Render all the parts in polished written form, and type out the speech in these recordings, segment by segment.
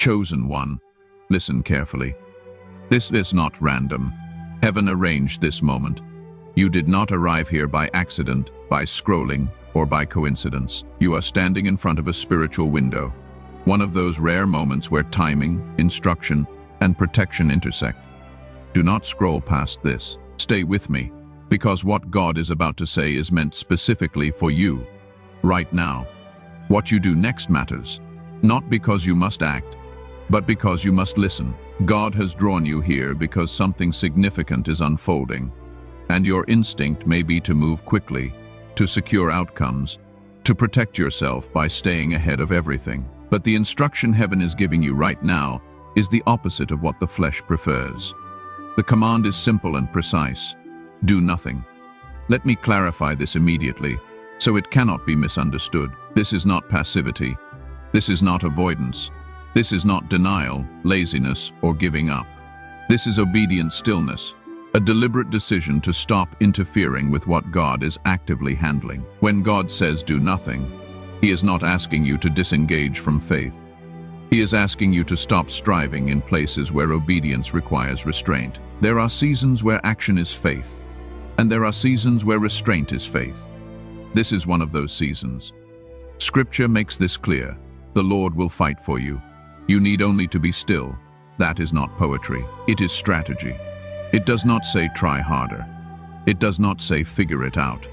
Chosen one, listen carefully. This is not random. Heaven arranged this moment. You did not arrive here by accident, by scrolling, or by coincidence. You are standing in front of a spiritual window, one of those rare moments where timing, instruction, and protection intersect. Do not scroll past this. Stay with me, because what God is about to say is meant specifically for you, right now. What you do next matters, not because you must act, but because you must listen. God has drawn you here because something significant is unfolding, and your instinct may be to move quickly, to secure outcomes, to protect yourself by staying ahead of everything. But the instruction heaven is giving you right now is the opposite of what the flesh prefers. The command is simple and precise. Do nothing. Let me clarify this immediately, so it cannot be misunderstood. This is not passivity. This is not avoidance. This is not denial, laziness, or giving up. This is obedient stillness, a deliberate decision to stop interfering with what God is actively handling. When God says do nothing, He is not asking you to disengage from faith. He is asking you to stop striving in places where obedience requires restraint. There are seasons where action is faith, and there are seasons where restraint is faith. This is one of those seasons. Scripture makes this clear. The Lord will fight for you. You need only to be still. That is not poetry. It is strategy. It does not say try harder. It does not say figure it out.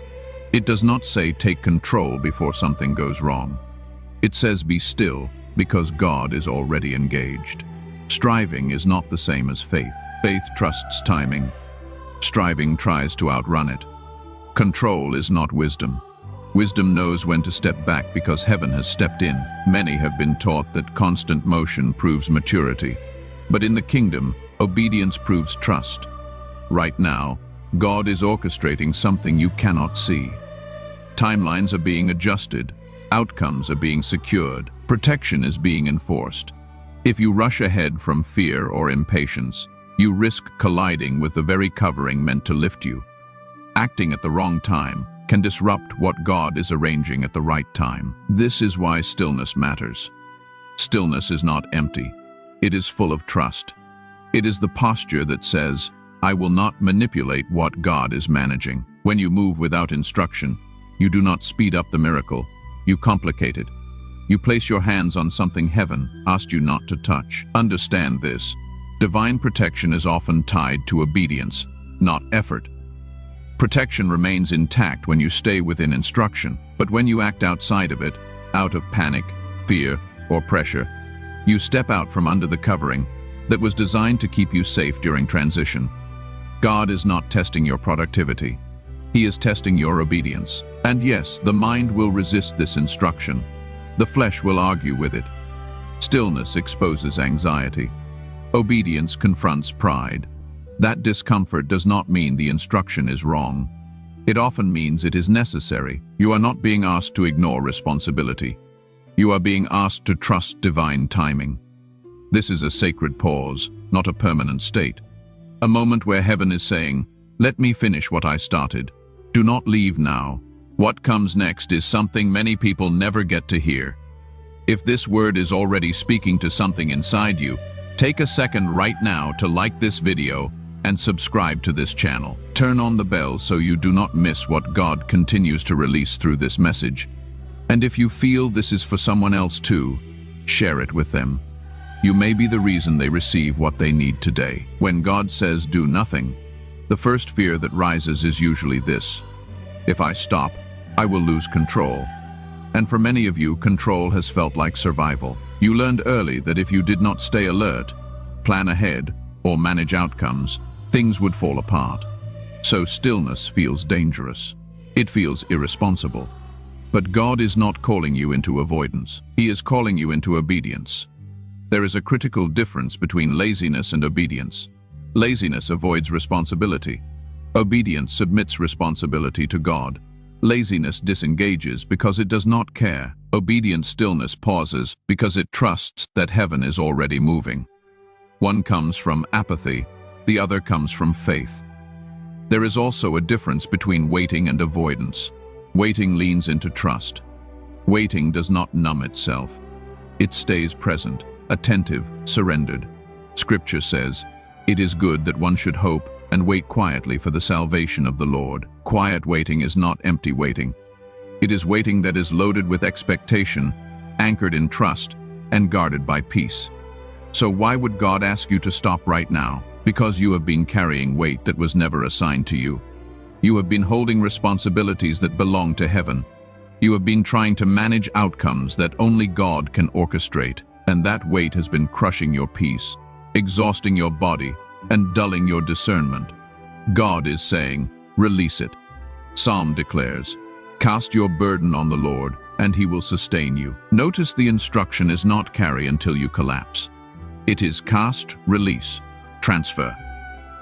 It does not say take control before something goes wrong. It says be still because God is already engaged. Striving is not the same as faith. Faith trusts timing. Striving tries to outrun it. Control is not wisdom. Wisdom knows when to step back because heaven has stepped in. Many have been taught that constant motion proves maturity. But in the kingdom, obedience proves trust. Right now, God is orchestrating something you cannot see. Timelines are being adjusted. Outcomes are being secured. Protection is being enforced. If you rush ahead from fear or impatience, you risk colliding with the very covering meant to lift you. Acting at the wrong time can disrupt what God is arranging at the right time. This is why stillness matters. Stillness is not empty. It is full of trust. It is the posture that says, I will not manipulate what God is managing. When you move without instruction, you do not speed up the miracle. You complicate it. You place your hands on something heaven asked you not to touch. Understand this. Divine protection is often tied to obedience, not effort. Protection remains intact when you stay within instruction, but when you act outside of it, out of panic, fear, or pressure, you step out from under the covering that was designed to keep you safe during transition. God is not testing your productivity. He is testing your obedience. And yes, the mind will resist this instruction. The flesh will argue with it. Stillness exposes anxiety. Obedience confronts pride. That discomfort does not mean the instruction is wrong. It often means it is necessary. You are not being asked to ignore responsibility. You are being asked to trust divine timing. This is a sacred pause, not a permanent state. A moment where heaven is saying, let me finish what I started. Do not leave now. What comes next is something many people never get to hear. If this word is already speaking to something inside you, take a second right now to like this video and subscribe to this channel. Turn on the bell so you do not miss what God continues to release through this message. And if you feel this is for someone else too, share it with them. You may be the reason they receive what they need today. When God says do nothing, the first fear that rises is usually this: if I stop, I will lose control. And for many of you, control has felt like survival. You learned early that if you did not stay alert, plan ahead, or manage outcomes, things would fall apart. So stillness feels dangerous. It feels irresponsible. But God is not calling you into avoidance. He is calling you into obedience. There is a critical difference between laziness and obedience. Laziness avoids responsibility. Obedience submits responsibility to God. Laziness disengages because it does not care. Obedient stillness pauses because it trusts that heaven is already moving. One comes from apathy, the other comes from faith. There is also a difference between waiting and avoidance. Waiting leans into trust. Waiting does not numb itself. It stays present. attentive, surrendered. Scripture says, "It is good that one should hope and wait quietly for the salvation of the Lord." Quiet waiting is not empty waiting. It is waiting that is loaded with expectation, anchored in trust, and guarded by peace. So why would God ask you to stop right now? Because you have been carrying weight that was never assigned to you. You have been holding responsibilities that belong to heaven. You have been trying to manage outcomes that only God can orchestrate, and that weight has been crushing your peace, exhausting your body, and dulling your discernment. God is saying, release it. Psalm declares, "Cast your burden on the Lord, and he will sustain you." Notice the instruction is not carry until you collapse. It is cast, release, transfer.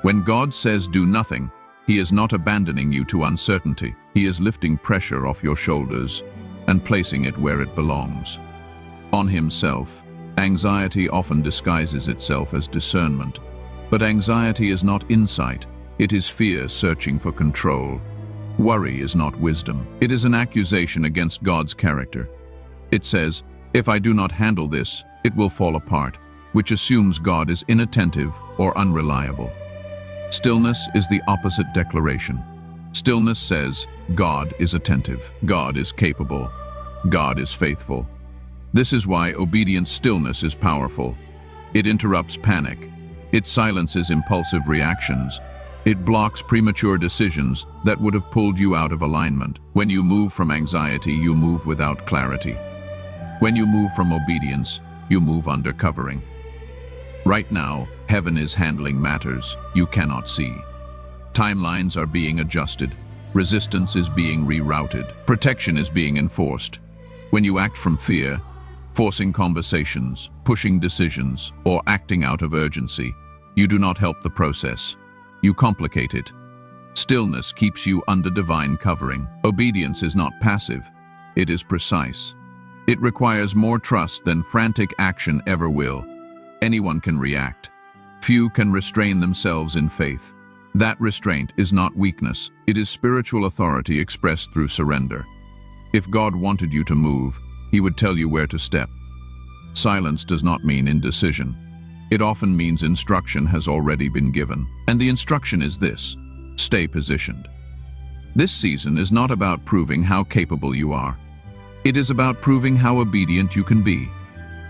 When God says do nothing, he is not abandoning you to uncertainty. He is lifting pressure off your shoulders and placing it where it belongs. On himself, anxiety often disguises itself as discernment. But anxiety is not insight. It is fear searching for control. Worry is not wisdom. It is an accusation against God's character. It says, "If I do not handle this, it will fall apart," which assumes God is inattentive or unreliable. Stillness is the opposite declaration. Stillness says, God is attentive, God is capable, God is faithful. This is why obedient stillness is powerful. It interrupts panic. It silences impulsive reactions. It blocks premature decisions that would have pulled you out of alignment. When you move from anxiety, you move without clarity. When you move from obedience, you move under covering. Right now, heaven is handling matters you cannot see. Timelines are being adjusted. Resistance is being rerouted. Protection is being enforced. When you act from fear, forcing conversations, pushing decisions, or acting out of urgency, you do not help the process. You complicate it. Stillness keeps you under divine covering. Obedience is not passive. It is precise. It requires more trust than frantic action ever will. Anyone can react. Few can restrain themselves in faith. That restraint is not weakness. It is spiritual authority expressed through surrender. If God wanted you to move, he would tell you where to step. Silence does not mean indecision. It often means instruction has already been given. And the instruction is this: stay positioned. This season is not about proving how capable you are. It is about proving how obedient you can be.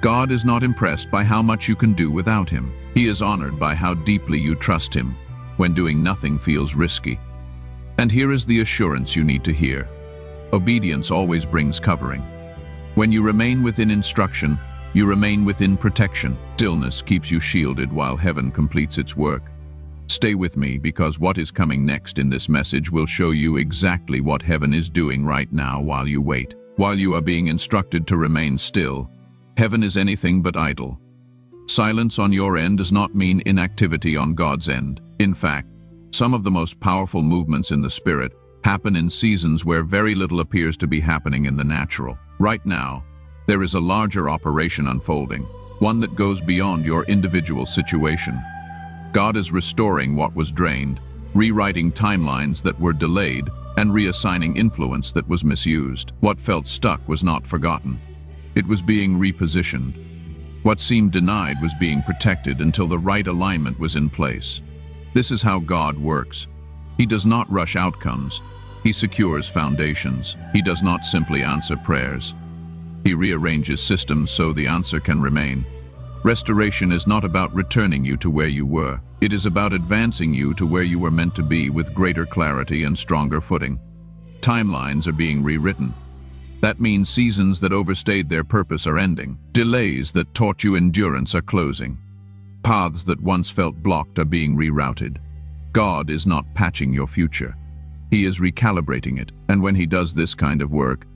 God is not impressed by how much you can do without him. He is honored by how deeply you trust him when doing nothing feels risky. And here is the assurance you need to hear. Obedience always brings covering. When you remain within instruction, you remain within protection. Stillness keeps you shielded while heaven completes its work. Stay with me, because what is coming next in this message will show you exactly what heaven is doing right now while you wait. While you are being instructed to remain still, heaven is anything but idle. Silence on your end does not mean inactivity on God's end. In fact, some of the most powerful movements in the Spirit happen in seasons where very little appears to be happening in the natural. Right now, there is a larger operation unfolding, one that goes beyond your individual situation. God is restoring what was drained, rewriting timelines that were delayed, and reassigning influence that was misused. What felt stuck was not forgotten. It was being repositioned. What seemed denied was being protected until the right alignment was in place. This is how God works. He does not rush outcomes. He secures foundations. He does not simply answer prayers. He rearranges systems so the answer can remain. Restoration is not about returning you to where you were. It is about advancing you to where you were meant to be with greater clarity and stronger footing. Timelines are being rewritten. That means seasons that overstayed their purpose are ending. Delays that taught you endurance are closing. Paths that once felt blocked are being rerouted. God is not patching your future. He is recalibrating it, and when he does this kind of work,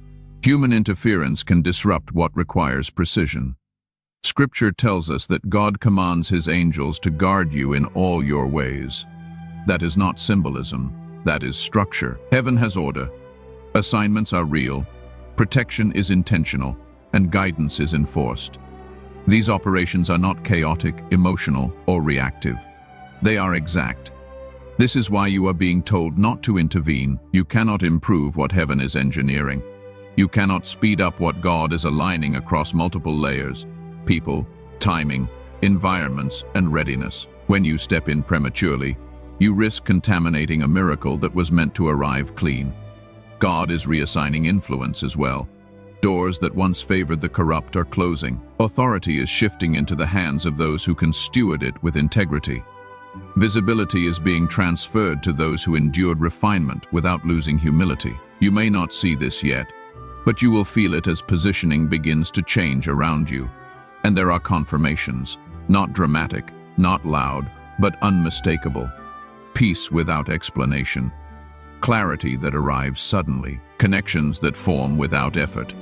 human interference can disrupt what requires precision. Scripture tells us that God commands his angels to guard you in all your ways. That is not symbolism, that is structure. Heaven has order. Assignments are real. Protection is intentional, and guidance is enforced. These operations are not chaotic, emotional, or reactive. They are exact. This is why you are being told not to intervene. You cannot improve what heaven is engineering. You cannot speed up what God is aligning across multiple layers, people, timing, environments, and readiness. When you step in prematurely, you risk contaminating a miracle that was meant to arrive clean. God is reassigning influence as well. Doors that once favored the corrupt are closing. Authority is shifting into the hands of those who can steward it with integrity. Visibility is being transferred to those who endured refinement without losing humility. You may not see this yet, but you will feel it as positioning begins to change around you. And there are confirmations, not dramatic, not loud, but unmistakable. Peace without explanation. Clarity that arrives suddenly. Connections that form without effort.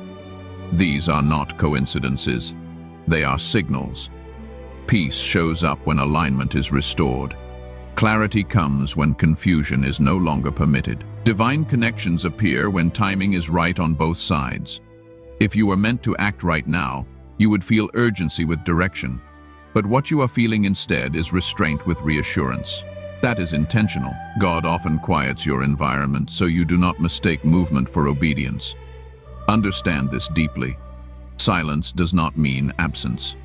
These are not coincidences. They are signals. Peace shows up when alignment is restored. Clarity comes when confusion is no longer permitted. Divine connections appear when timing is right on both sides. If you were meant to act right now, you would feel urgency with direction. But what you are feeling instead is restraint with reassurance. That is intentional. God often quiets your environment so you do not mistake movement for obedience. Understand this deeply. Silence does not mean absence.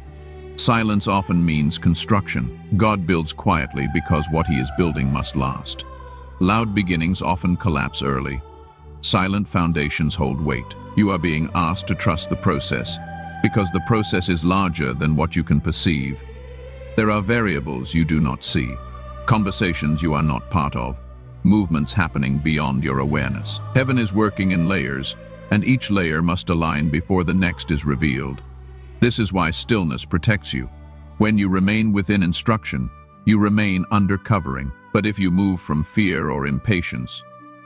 Silence often means construction. God builds quietly because what he is building must last. Loud beginnings often collapse early. Silent foundations hold weight. You are being asked to trust the process, because the process is larger than what you can perceive. There are variables you do not see, conversations you are not part of, movements happening beyond your awareness. Heaven is working in layers, and each layer must align before the next is revealed. This is why stillness protects you. When you remain within instruction, you remain under covering. But if you move from fear or impatience,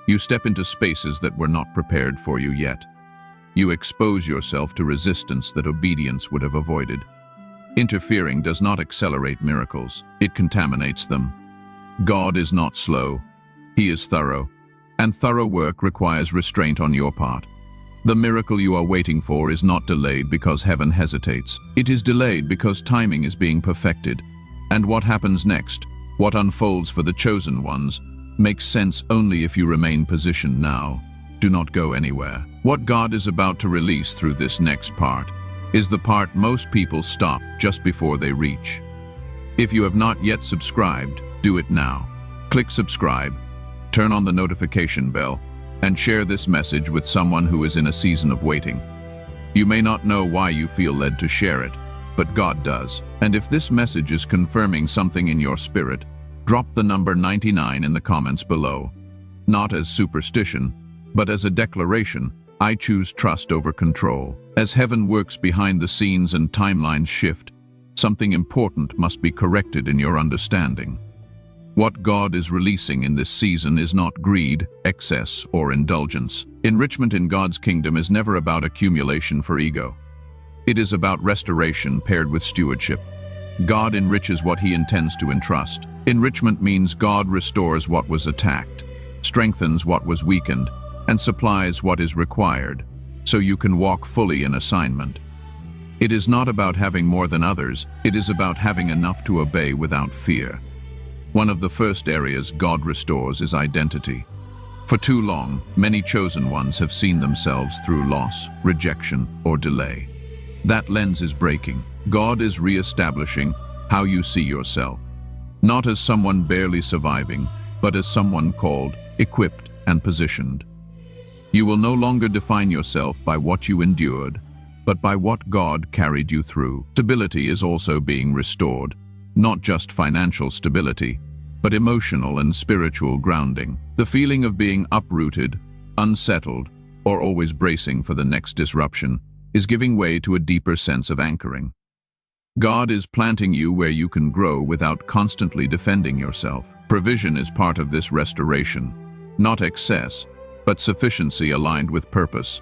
you step into spaces that were not prepared for you yet. You expose yourself to resistance that obedience would have avoided. Interfering does not accelerate miracles, it contaminates them. God is not slow, he is thorough, and thorough work requires restraint on your part. The miracle you are waiting for is not delayed because heaven hesitates. It is delayed because timing is being perfected. And what happens next, what unfolds for the chosen ones, makes sense only if you remain positioned now. Do not go anywhere. What God is about to release through this next part is the part most people stop just before they reach. If you have not yet subscribed, do it now. Click subscribe, turn on the notification bell, and share this message with someone who is in a season of waiting. You may not know why you feel led to share it, but God does. And if this message is confirming something in your spirit, drop the number 99 in the comments below. Not as superstition, but as a declaration, I choose trust over control. As heaven works behind the scenes and timelines shift, something important must be corrected in your understanding. What God is releasing in this season is not greed, excess, or indulgence. Enrichment in God's kingdom is never about accumulation for ego. It is about restoration paired with stewardship. God enriches what he intends to entrust. Enrichment means God restores what was attacked, strengthens what was weakened, and supplies what is required, so you can walk fully in assignment. It is not about having more than others, it is about having enough to obey without fear. One of the first areas God restores is identity. For too long, many chosen ones have seen themselves through loss, rejection, or delay. That lens is breaking. God is re-establishing how you see yourself, not as someone barely surviving, but as someone called, equipped, and positioned. You will no longer define yourself by what you endured, but by what God carried you through. Stability is also being restored, not just financial stability, but emotional and spiritual grounding. The feeling of being uprooted, unsettled, or always bracing for the next disruption is giving way to a deeper sense of anchoring. God is planting you where you can grow without constantly defending yourself. Provision is part of this restoration, not excess, but sufficiency aligned with purpose.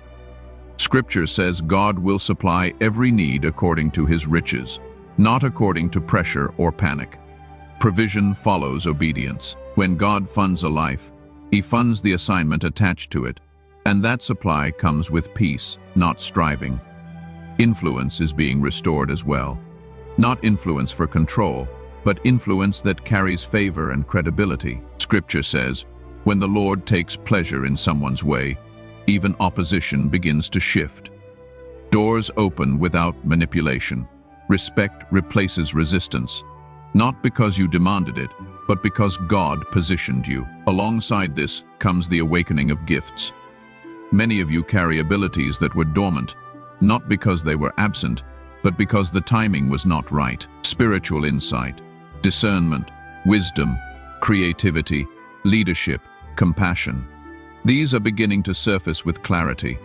Scripture says God will supply every need according to his riches, not according to pressure or panic. Provision follows obedience. When God funds a life, he funds the assignment attached to it, and that supply comes with peace, not striving. Influence is being restored as well. Not influence for control, but influence that carries favor and credibility. Scripture says, when the Lord takes pleasure in someone's way, even opposition begins to shift. Doors open without manipulation. Respect replaces resistance, not because you demanded it, but because God positioned you. Alongside this comes the awakening of gifts. Many of you carry abilities that were dormant, not because they were absent, but because the timing was not right. Spiritual insight, discernment, wisdom, creativity, leadership, compassion. These are beginning to surface with clarity.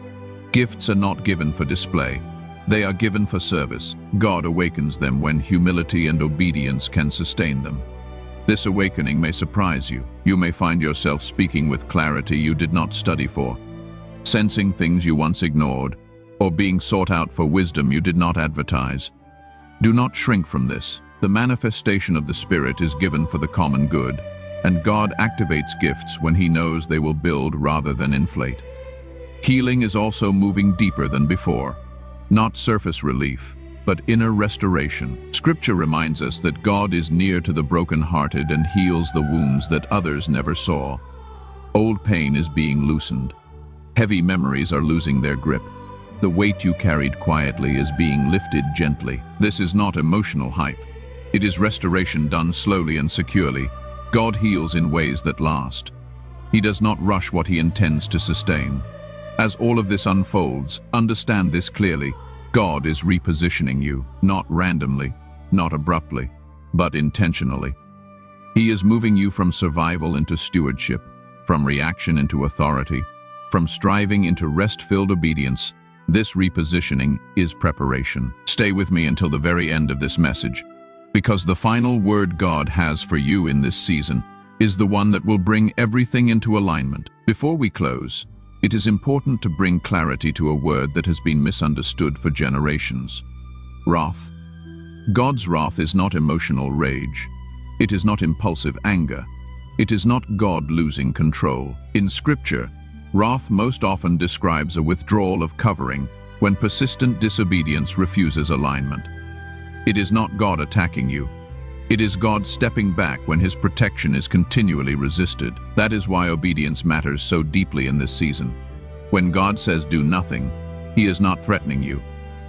Gifts are not given for display. They are given for service. God awakens them when humility and obedience can sustain them. This awakening may surprise you. You may find yourself speaking with clarity you did not study for, sensing things you once ignored, or being sought out for wisdom you did not advertise. Do not shrink from this. The manifestation of the Spirit is given for the common good, and God activates gifts when He knows they will build rather than inflate. Healing is also moving deeper than before. Not surface relief, but inner restoration. Scripture reminds us that God is near to the brokenhearted and heals the wounds that others never saw. Old pain is being loosened. Heavy memories are losing their grip. The weight you carried quietly is being lifted gently. This is not emotional hype. It is restoration done slowly and securely. God heals in ways that last. He does not rush what He intends to sustain. As all of this unfolds, understand this clearly. God is repositioning you, not randomly, not abruptly, but intentionally. He is moving you from survival into stewardship, from reaction into authority, from striving into rest-filled obedience. This repositioning is preparation. Stay with me until the very end of this message, because the final word God has for you in this season is the one that will bring everything into alignment. Before we close, it is important to bring clarity to a word that has been misunderstood for generations. Wrath. God's wrath is not emotional rage. It is not impulsive anger. It is not God losing control. In Scripture, wrath most often describes a withdrawal of covering when persistent disobedience refuses alignment. It is not God attacking you. It is God stepping back when His protection is continually resisted. That is why obedience matters so deeply in this season. When God says do nothing, He is not threatening you.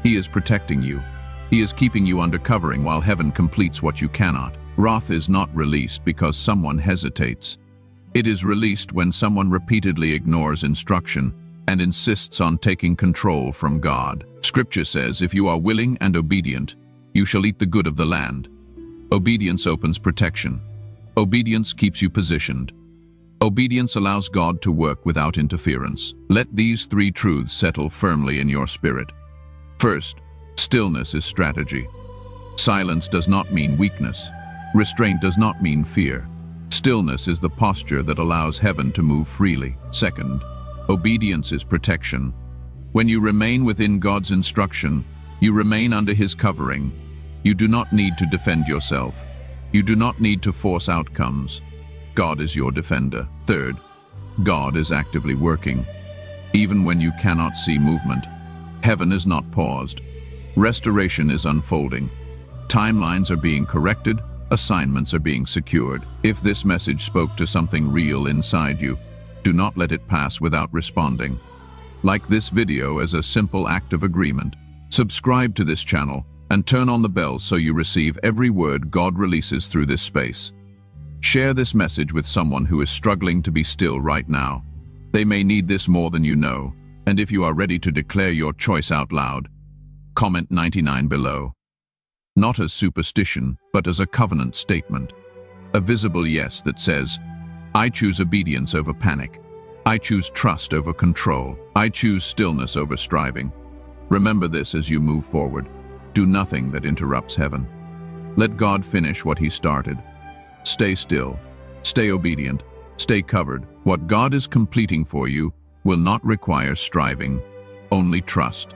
He is protecting you. He is keeping you under covering while heaven completes what you cannot. Wrath is not released because someone hesitates. It is released when someone repeatedly ignores instruction and insists on taking control from God. Scripture says, if you are willing and obedient, you shall eat the good of the land. Obedience opens protection. Obedience keeps you positioned. Obedience allows God to work without interference. Let these three truths settle firmly in your spirit. First, stillness is strategy. Silence does not mean weakness. Restraint does not mean fear. Stillness is the posture that allows heaven to move freely. Second, obedience is protection. When you remain within God's instruction, you remain under His covering. You do not need to defend yourself. You do not need to force outcomes. God is your defender. Third, God is actively working. Even when you cannot see movement, heaven is not paused. Restoration is unfolding. Timelines are being corrected. Assignments are being secured. If this message spoke to something real inside you, do not let it pass without responding. Like this video as a simple act of agreement. Subscribe to this channel and turn on the bell so you receive every word God releases through this space. Share this message with someone who is struggling to be still right now. They may need this more than you know, and if you are ready to declare your choice out loud, comment 99 below. Not as superstition, but as a covenant statement. A visible yes that says, I choose obedience over panic. I choose trust over control. I choose stillness over striving. Remember this as you move forward. Do nothing that interrupts heaven. Let God finish what He started. Stay still. Stay obedient. Stay covered. What God is completing for you will not require striving, only trust.